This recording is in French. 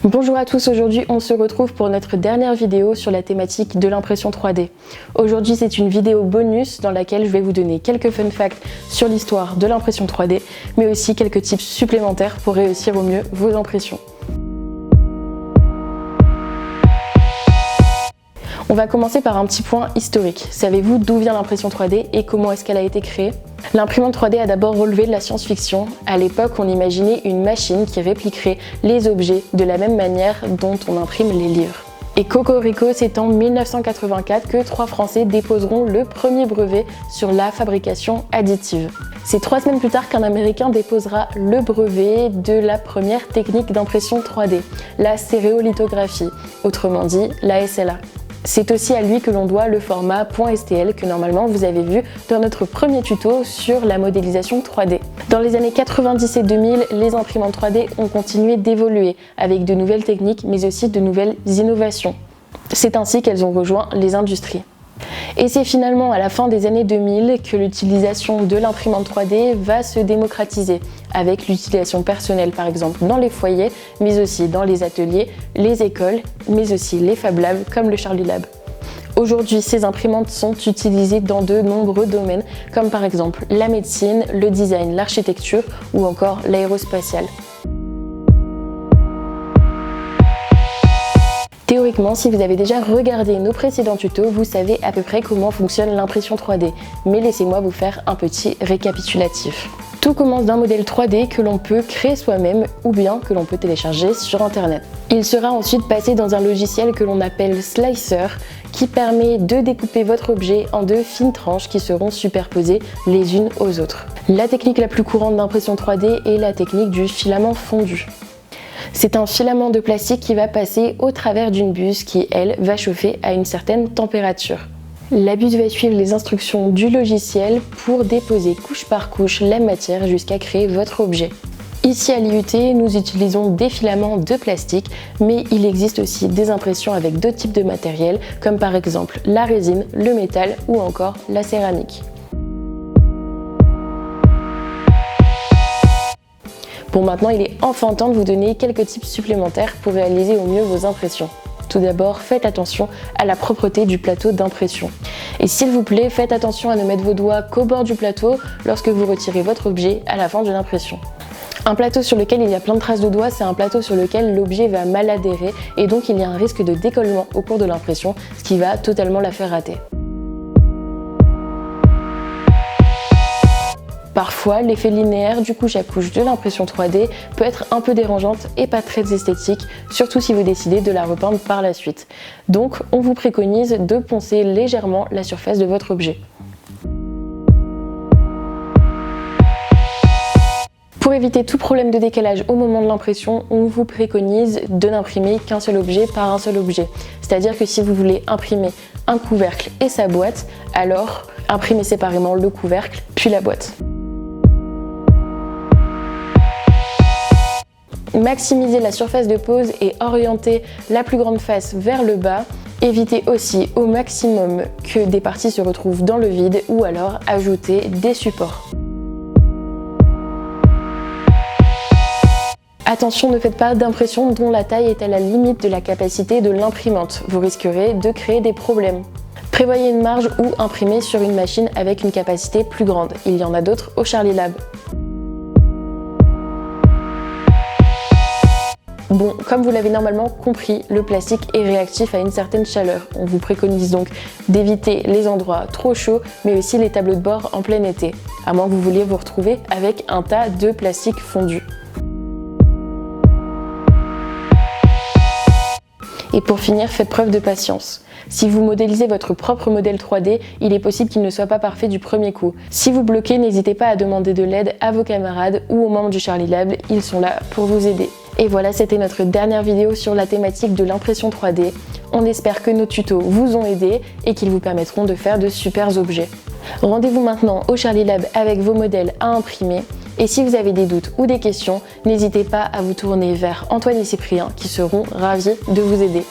Bonjour à tous, aujourd'hui on se retrouve pour notre dernière vidéo sur la thématique de l'impression 3D. Aujourd'hui c'est une vidéo bonus dans laquelle je vais vous donner quelques fun facts sur l'histoire de l'impression 3D, mais aussi quelques tips supplémentaires pour réussir au mieux vos impressions. On va commencer par un petit point historique. Savez-vous d'où vient l'impression 3D et comment est-ce qu'elle a été créée? L'imprimante 3D a d'abord relevé de la science-fiction. À l'époque, on imaginait une machine qui répliquerait les objets de la même manière dont on imprime les livres. Et cocorico, c'est en 1984 que 3 Français déposeront le premier brevet sur la fabrication additive. C'est 3 semaines plus tard qu'un Américain déposera le brevet de la première technique d'impression 3D, la stéréolithographie, autrement dit la SLA. C'est aussi à lui que l'on doit le format .stl que normalement vous avez vu dans notre premier tuto sur la modélisation 3D. Dans les années 90 et 2000, les imprimantes 3D ont continué d'évoluer avec de nouvelles techniques mais aussi de nouvelles innovations. C'est ainsi qu'elles ont rejoint les industries. Et c'est finalement à la fin des années 2000 que l'utilisation de l'imprimante 3D va se démocratiser, avec l'utilisation personnelle par exemple dans les foyers, mais aussi dans les ateliers, les écoles, mais aussi les Fab Labs comme le Charlie Lab. Aujourd'hui, ces imprimantes sont utilisées dans de nombreux domaines, comme par exemple la médecine, le design, l'architecture ou encore l'aérospatiale. Théoriquement, si vous avez déjà regardé nos précédents tutos, vous savez à peu près comment fonctionne l'impression 3D, mais laissez-moi vous faire un petit récapitulatif. Tout commence d'un modèle 3D que l'on peut créer soi-même ou bien que l'on peut télécharger sur internet. Il sera ensuite passé dans un logiciel que l'on appelle Slicer qui permet de découper votre objet en de fines tranches qui seront superposées les unes aux autres. La technique la plus courante d'impression 3D est la technique du filament fondu. C'est un filament de plastique qui va passer au travers d'une buse qui, elle, va chauffer à une certaine température. La buse va suivre les instructions du logiciel pour déposer couche par couche la matière jusqu'à créer votre objet. Ici à l'IUT, nous utilisons des filaments de plastique, mais il existe aussi des impressions avec d'autres types de matériel, comme par exemple la résine, le métal ou encore la céramique. Bon, maintenant il est enfin temps de vous donner quelques tips supplémentaires pour réaliser au mieux vos impressions. Tout d'abord, faites attention à la propreté du plateau d'impression. Et s'il vous plaît, faites attention à ne mettre vos doigts qu'au bord du plateau lorsque vous retirez votre objet à la fin d'une impression. Un plateau sur lequel il y a plein de traces de doigts, c'est un plateau sur lequel l'objet va mal adhérer et donc il y a un risque de décollement au cours de l'impression, ce qui va totalement la faire rater. Parfois, l'effet linéaire du couche à couche de l'impression 3D peut être un peu dérangeante et pas très esthétique, surtout si vous décidez de la repeindre par la suite. Donc, on vous préconise de poncer légèrement la surface de votre objet. Pour éviter tout problème de décalage au moment de l'impression, on vous préconise de n'imprimer qu'un seul objet par un seul objet. C'est-à-dire que si vous voulez imprimer un couvercle et sa boîte, alors imprimez séparément le couvercle puis la boîte. Maximisez la surface de pose et orientez la plus grande face vers le bas. Évitez aussi au maximum que des parties se retrouvent dans le vide ou alors ajoutez des supports. Attention, ne faites pas d'impression dont la taille est à la limite de la capacité de l'imprimante. Vous risquerez de créer des problèmes. Prévoyez une marge ou imprimez sur une machine avec une capacité plus grande. Il y en a d'autres au Charlie Lab. Bon, comme vous l'avez normalement compris, le plastique est réactif à une certaine chaleur. On vous préconise donc d'éviter les endroits trop chauds, mais aussi les tableaux de bord en plein été, à moins que vous vouliez vous retrouver avec un tas de plastique fondu. Et pour finir, faites preuve de patience. Si vous modélisez votre propre modèle 3D, il est possible qu'il ne soit pas parfait du premier coup. Si vous bloquez, n'hésitez pas à demander de l'aide à vos camarades ou aux membres du Charlie Lab, ils sont là pour vous aider. Et voilà, c'était notre dernière vidéo sur la thématique de l'impression 3D. On espère que nos tutos vous ont aidé et qu'ils vous permettront de faire de super objets. Rendez-vous maintenant au Charlie Lab avec vos modèles à imprimer. Et si vous avez des doutes ou des questions, n'hésitez pas à vous tourner vers Antoine et Cyprien qui seront ravis de vous aider.